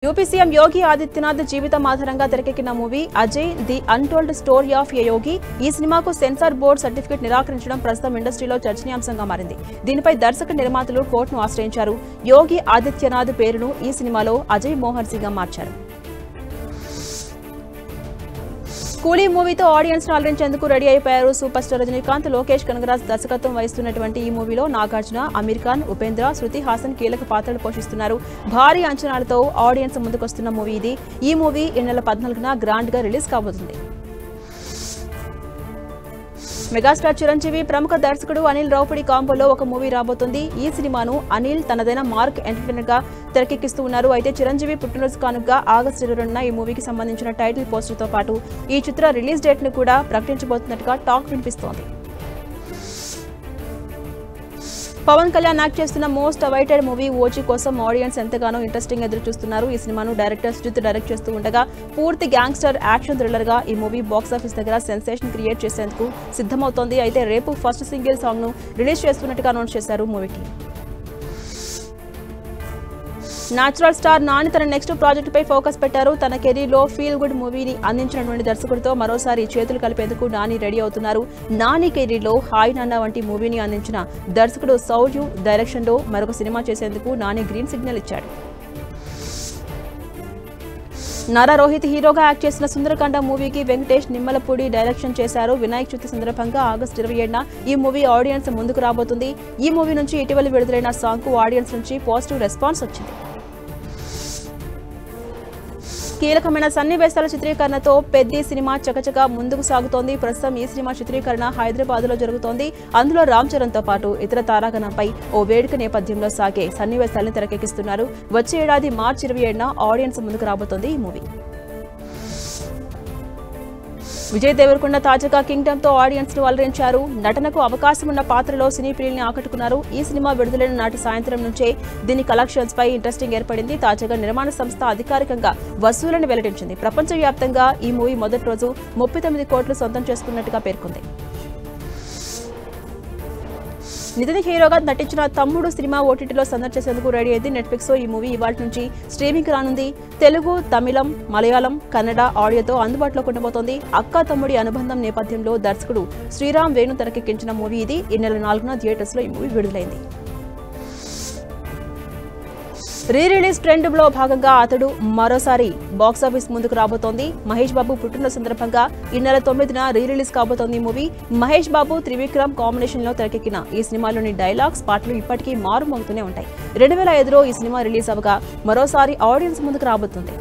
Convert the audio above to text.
UP CM Yogi Adityanath జీవితం ఆధారంగా తెరకెక్కిన movie Ajay the untold story of a Yogi. ఈ సినిమాకు సెన్సార్ బోర్డు సర్టిఫికెట్ నిరాకరించడం ప్రస్తుతం ఇండస్ట్రీలో చర్చనీయాంశంగా మారింది. దీనిపై దర్శక నిర్మాతలు కోర్టును ఆశ్రయించారు. యోగి ఆదిత్యనాథ్ పేరును ఈ సినిమాలో అజయ్ మోహన్ సింగ్ గా మార్చారు. కూలీ మూవీతో ఆడియన్స్ ను అలరించేందుకు రెడీ అయిపోయారు సూపర్ స్టార్ రజనీకాంత్. లోకేష్ కనగరాజ్ దర్శకత్వం వహిస్తున్నటువంటి ఈ మూవీలో నాగార్జున, అమీర్ ఖాన్, ఉపేంద్ర, శృతి హాసన్ కీలక పాత్రలు పోషిస్తున్నారు. భారీ అంచనాలతో ఆడియన్స్ ముందుకొస్తున్న మూవీ ఇది. ఈ మూవీ ఈ నెల 14న గ్రాండ్ గా రిలీజ్ కాబోతుంది. మెగాస్టార్ చిరంజీవి, ప్రముఖ దర్శకుడు అనిల్ రావుపూడి కాంబోలో ఒక మూవీ రాబోతుంది. ఈ సినిమాను అనిల్ తనదైన మార్క్ ఎంటర్టైనర్ గా తెరకెక్కిస్తూ ఉన్నారు. అయితే చిరంజీవి పుట్టినరోజు కానుకగా ఆగస్టు 22న ఈ మూవీకి సంబంధించిన టైటిల్ పోస్టర్ తో పాటు ఈ చిత్ర రిలీజ్ డేట్ ను కూడా ప్రకటించబోతున్నట్టుగా టాక్ వినిపిస్తోంది. పవన్ కళ్యాణ్ యాక్ట్ చేస్తున్న మోస్ట్ అవైటెడ్ మూవీ ఓజీ కోసం ఆడియన్స్ ఎంతగానో ఇంట్రెస్టింగ్ ఎదురు చూస్తున్నారు. ఈ సినిమాను డైరెక్టర్ సుజిత్ డైరెక్ట్ చేస్తూ ఉండగా పూర్తి గ్యాంగ్స్టర్ యాక్షన్ థ్రిల్లర్ గా ఈ మూవీ బాక్సాఫీస్ దగ్గర సెన్సేషన్ క్రియేట్ చేసేందుకు సిద్ధమవుతోంది. అయితే రేపు ఫస్ట్ సింగిల్ సాంగ్ ను రిలీజ్ చేస్తున్నట్టుగా అనౌన్స్ చేశారు మూవీకి. నేచురల్ స్టార్ నాని తన నెక్స్ట్ ప్రాజెక్ట్ పై ఫోకస్ పెట్టారు. తన కెరీర్ లో ఫీల్ గుడ్ మూవీని అందించినటువంటి దర్శకుడితో మరోసారి చేతులు కలిపేందుకు నాని రెడీ అవుతున్నారు. నాని కెరీర్ లో హాయ్ నాన్న వంటి మూవీని అందించిన దర్శకుడు సౌజు డైరెక్షన్ లో మరొక సినిమా చేసేందుకు నాని గ్రీన్ సిగ్నల్ ఇచ్చాడు. నారా రోహిత్ హీరోగా యాక్ట్ చేసిన సుందరకాండ మూవీకి వెంకటేష్ నిమ్మలపూడి డైరెక్షన్ చేశారు. వినాయక చవితి సందర్భంగా ఆగస్టు 27న ఈ మూవీ ఆడియన్స్ ముందుకు రాబోతుంది. ఈ మూవీ నుంచి ఇటీవల విడుదలైన సాంగ్ కు ఆడియన్స్ నుంచి పాజిటివ్ రెస్పాన్స్ వచ్చింది. కీలకమైన సన్నివేశాల చిత్రీకరణతో పెద్ది సినిమా చకచకా ముందుకు సాగుతోంది. ప్రస్తుతం ఈ సినిమా చిత్రీకరణ హైదరాబాద్ లో జరుగుతోంది. అందులో రామ్ చరణ్ తో పాటు ఇతర తారాగణంపై ఓ వేడుక నేపథ్యంలో సాగే సన్నివేశాలను తెరకెక్కిస్తున్నారు. వచ్చే ఏడాది మార్చి 27న ఆడియన్స్ ముందుకు రాబోతోంది ఈ మూవీ. విజయ్ దేవరకొండ తాజాగా కింగ్డమ్ తో ఆడియన్స్ ను అలరించారు. నటనకు అవకాశం ఉన్న పాత్రలో సినీ ప్రియుల్ని ఆకట్టుకున్నారు. ఈ సినిమా విడుదలైన నాటి సాయంత్రం నుంచే దీని కలెక్షన్స్ పై ఇంట్రెస్టింగ్ ఏర్పడింది. తాజాగా నిర్మాణ సంస్థ అధికారికంగా వసూళ్లను వెల్లడించింది. ప్రపంచవ్యాప్తంగా ఈ మూవీ మొదటి రోజు 39 కోట్లు సొంతం చేసుకున్నట్టుగా పేర్కొంది. నితిన్ హీరోగా నటించిన తమ్ముడు సినిమా ఓటీటీలో సందడి చేసేందుకు రెడీ అయింది. నెట్ఫ్లిక్స్ లో ఈ మూవీ ఇవాళ నుంచి స్ట్రీమింగ్ రానుంది. తెలుగు, తమిళం, మలయాళం, కన్నడ ఆడియోతో అందుబాటులోకి ఉండబోతోంది. అక్క తమ్ముడి అనుబంధం నేపథ్యంలో దర్శకుడు శ్రీరామ్ వేణు తెరకెక్కించిన మూవీ ఇది. ఈ నెల 4న థియేటర్స్ లో ఈ మూవీ విడుదలైంది. రీ రిలీజ్ ట్రెండ్ లో భాగంగా అతడు మరోసారి బాక్సాఫీస్ ముందుకు రాబోతోంది. మహేష్ బాబు పుట్టిన సందర్భంగా ఈ నెల 9న రీ రిలీజ్ కాబోతోంది మూవీ. మహేష్ బాబు, త్రివిక్రమ్ కాంబినేషన్ లో తెరకెక్కిన ఈ సినిమాలోని డైలాగ్స్, పాటలు ఇప్పటికీ మారుమోగుతూనే ఉంటాయి. 2005లో ఈ సినిమా రిలీజ్ అవగా మరోసారి ఆడియన్స్ ముందుకు రాబోతుంది.